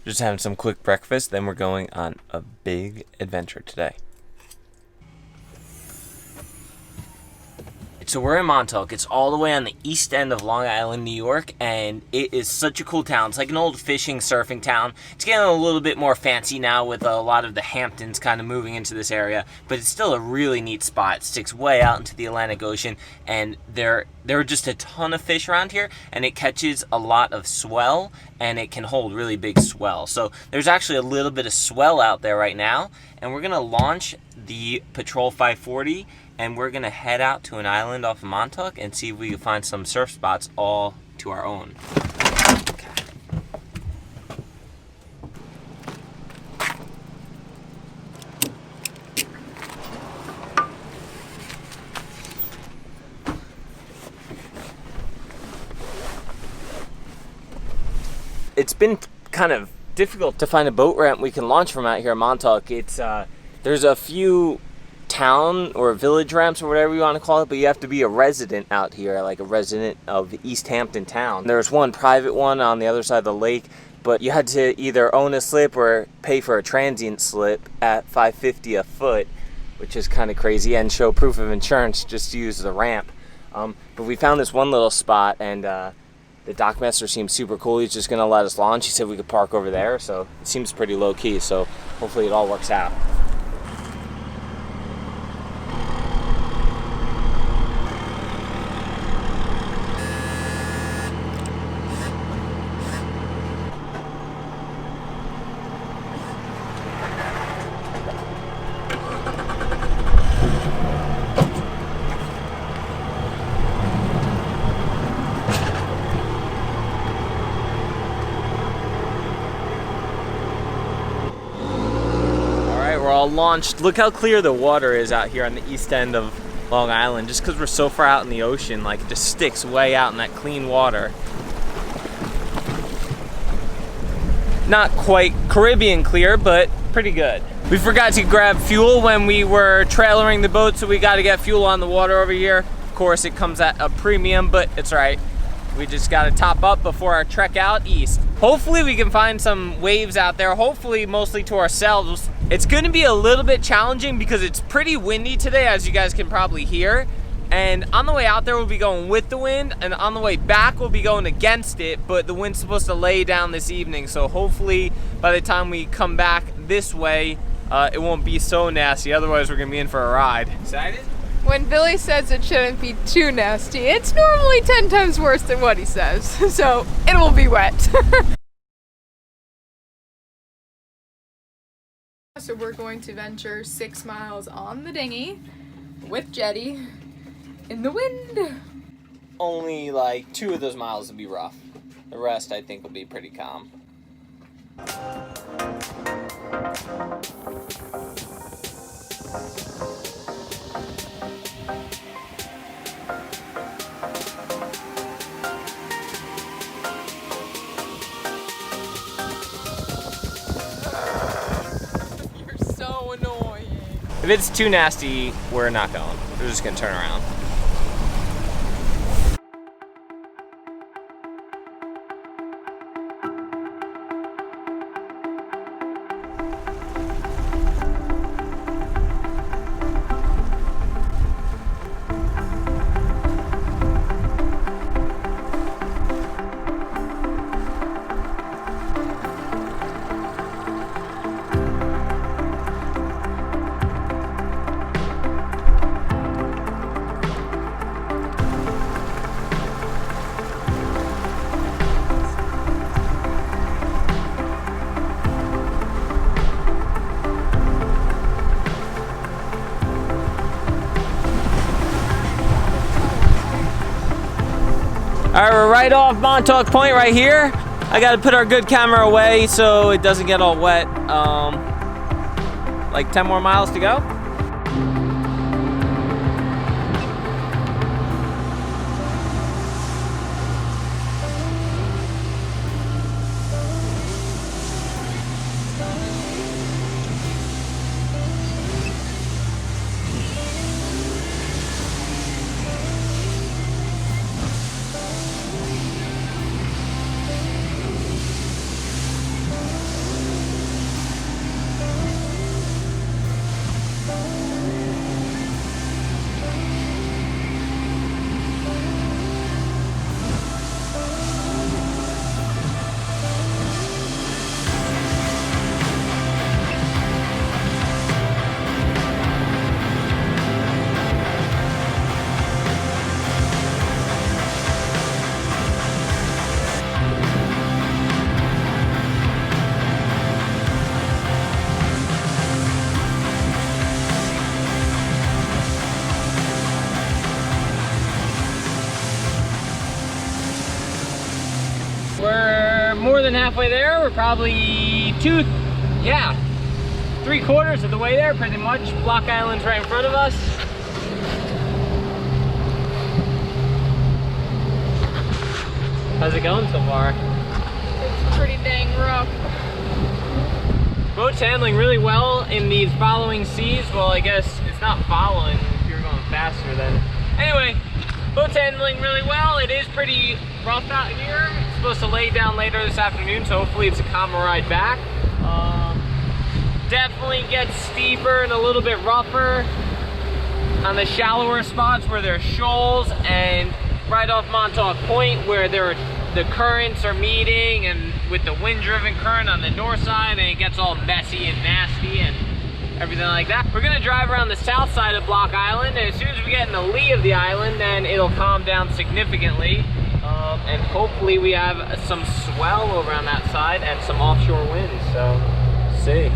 Just having some quick breakfast, then we're going on a big adventure today. So we're in Montauk. It's all the way on the east end of Long Island, New York, and it is such a cool town. It's like an old fishing, surfing town. It's getting a little bit more fancy now with a lot of the Hamptons kind of moving into this area, but it's still a really neat spot. It sticks way out into the Atlantic Ocean, and there are just a ton of fish around here, and it catches a lot of swell, and it can hold really big swell. So there's actually a little bit of swell out there right now, and we're gonna launch the Patrol 540, and we're gonna head out to an island off of Montauk and see if we can find some surf spots all to our own. Okay. It's been kind of difficult to find a boat ramp we can launch from out here in Montauk. It's there's a few town or village ramps or whatever you want to call it, but you have to be a resident out here, like a resident of East Hampton town. There's one private one on the other side of the lake, but you had to either own a slip or pay for a transient slip at $5.50 a foot, which is kind of crazy, and show proof of insurance just to use the ramp. But we found this one little spot, and the dockmaster seems super cool. He's just gonna let us launch. He said we could park over there, so it seems pretty low key, so hopefully it all works out. We're all launched. Look how clear the water is out here on the east end of Long Island. Just because we're so far out in the ocean, like it just sticks way out in that clean water. Not quite Caribbean clear, but pretty good. We forgot to grab fuel when we were trailering the boat, so we got to get fuel on the water over here. Of course, it comes at a premium, but it's all right. We just got to top up before our trek out east. Hopefully we can find some waves out there, hopefully mostly to ourselves. It's going to be a little bit challenging because it's pretty windy today, as you guys can probably hear. And on the way out there, we'll be going with the wind, and on the way back, we'll be going against it, but the wind's supposed to lay down this evening, so hopefully by the time we come back this way, it won't be so nasty. Otherwise, we're going to be in for a ride. Excited? When Billy says it shouldn't be too nasty, it's normally 10 times worse than what he says, so it will be wet. So we're going to venture 6 miles on the dinghy with Jetty in the wind. Only like 2 of those miles will be rough. The rest I think will be pretty calm. If it's too nasty, we're not going. We're just gonna turn around. All right, we're right off Montauk Point right here. I gotta put our good camera away so it doesn't get all wet. Like 10 more miles to go. more than halfway there. We're probably 3/4 of the way there, pretty much. Block Island's right in front of us. How's it going so far? It's pretty dang rough. Boat's handling really well in these following seas. Well, I guess it's not following if you're going faster then. Anyway, boat's handling really well. It is pretty rough out here. It's supposed to lay down later this afternoon, so hopefully it's a calmer ride back. Definitely gets steeper and a little bit rougher on the shallower spots where there's shoals, and right off Montauk Point where the currents are meeting, and with the wind-driven current on the north side, and it gets all messy and nasty and everything like that. We're gonna drive around the south side of Block Island, and as soon as we get in the lee of the island, then it'll calm down significantly. And hopefully we have some swell over on that side and some offshore winds, so see.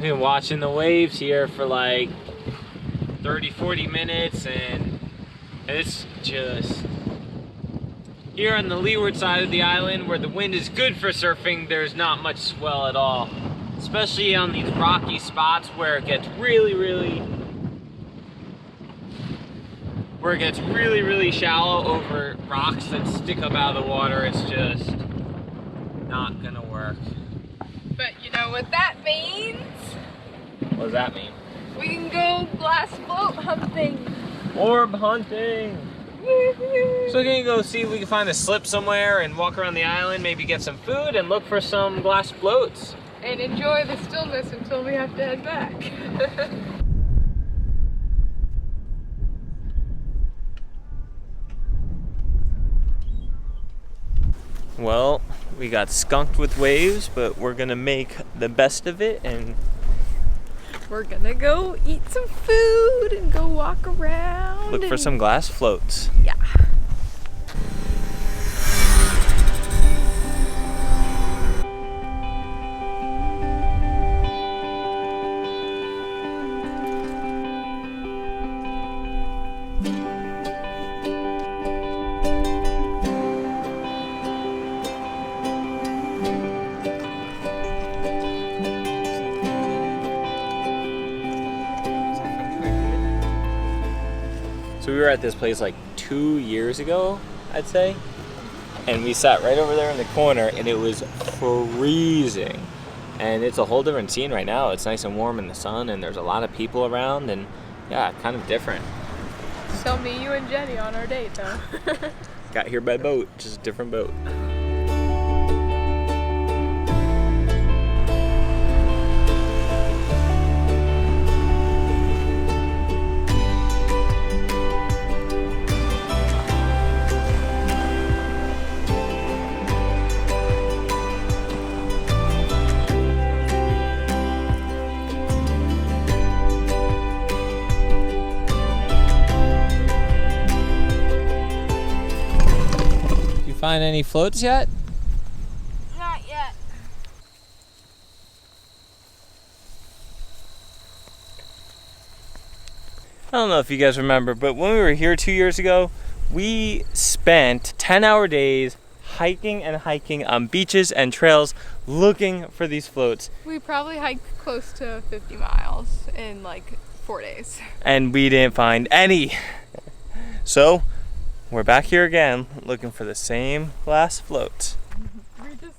Been watching the waves here for like 30-40 minutes, and it's just here on the leeward side of the island where the wind is good for surfing. There's not much swell at all, especially on these rocky spots where it gets really shallow over rocks that stick up out of the water. It's just not gonna work. But you know what that means? What does that mean? We can go glass float hunting. Orb hunting. So we're gonna go see if we can find a slip somewhere and walk around the island, maybe get some food and look for some glass floats. And enjoy the stillness until we have to head back. Well, we got skunked with waves, but we're gonna make the best of it, and we're gonna go eat some food and go walk around. Look for some glass floats. Yeah. So we were at this place like 2 years ago, I'd say, and we sat right over there in the corner, and it was freezing. And it's a whole different scene right now. It's nice and warm in the sun, and there's a lot of people around, and yeah, kind of different. So me, you, and Jenny on our date though. Got here by boat, just a different boat. Find any floats yet? Not yet. I don't know if you guys remember, but when we were here 2 years ago, we spent 10-hour days hiking and hiking on beaches and trails looking for these floats. We probably hiked close to 50 miles in like 4 days. And we didn't find any. So we're back here again looking for the same glass float. We just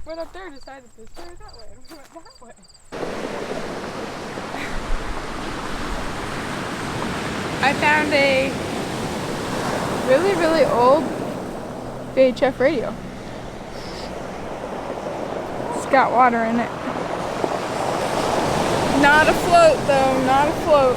went up there and decided to stay that way, and we went that way. I found a really, really old VHF radio. It's got water in it. Not a float though, not a float.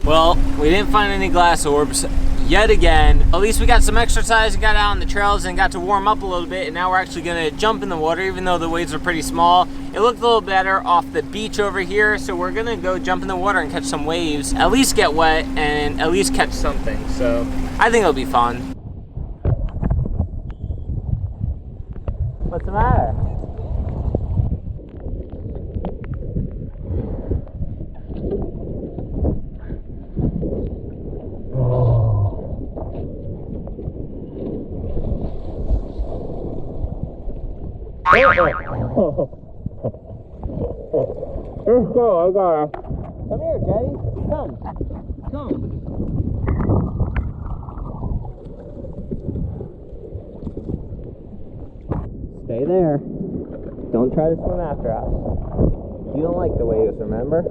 Well, we didn't find any glass orbs yet again. At least we got some exercise and got out on the trails and got to warm up a little bit, and now we're actually gonna jump in the water even though the waves are pretty small. It looked a little better off the beach over here, so we're gonna go jump in the water and catch some waves, at least get wet and at least catch something. So I think it'll be fun. What's the matter? Let's go, I got her. Come here, Jetty. Come. Stay there. Don't try to swim after us. You don't like the waves, remember?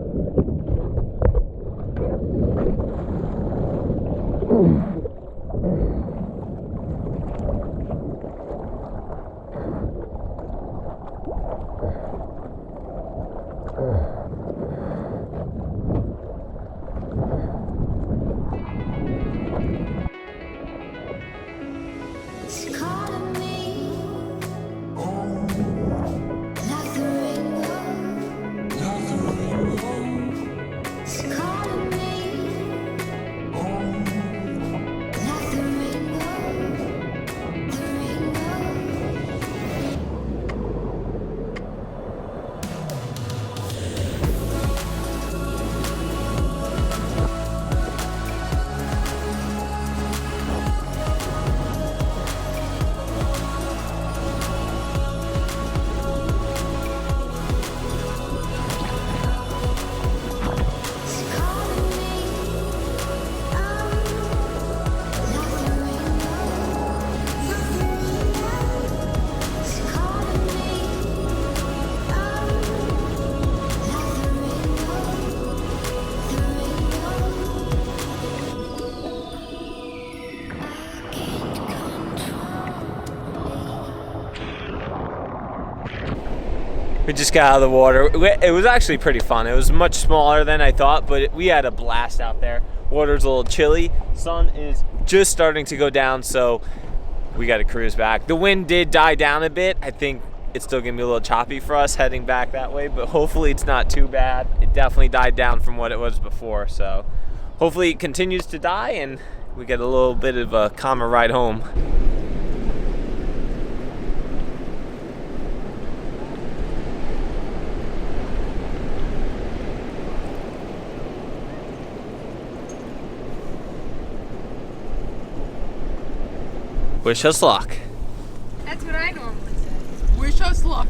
We just got out of the water. It was actually pretty fun. It was much smaller than I thought, but we had a blast out there. Water's a little chilly. Sun is just starting to go down, so we got to cruise back. The wind did die down a bit. I think it's still gonna be a little choppy for us heading back that way, but hopefully it's not too bad. It definitely died down from what it was before, so hopefully it continues to die and we get a little bit of a calmer ride home. Wish us luck. That's what I normally say. Wish us luck.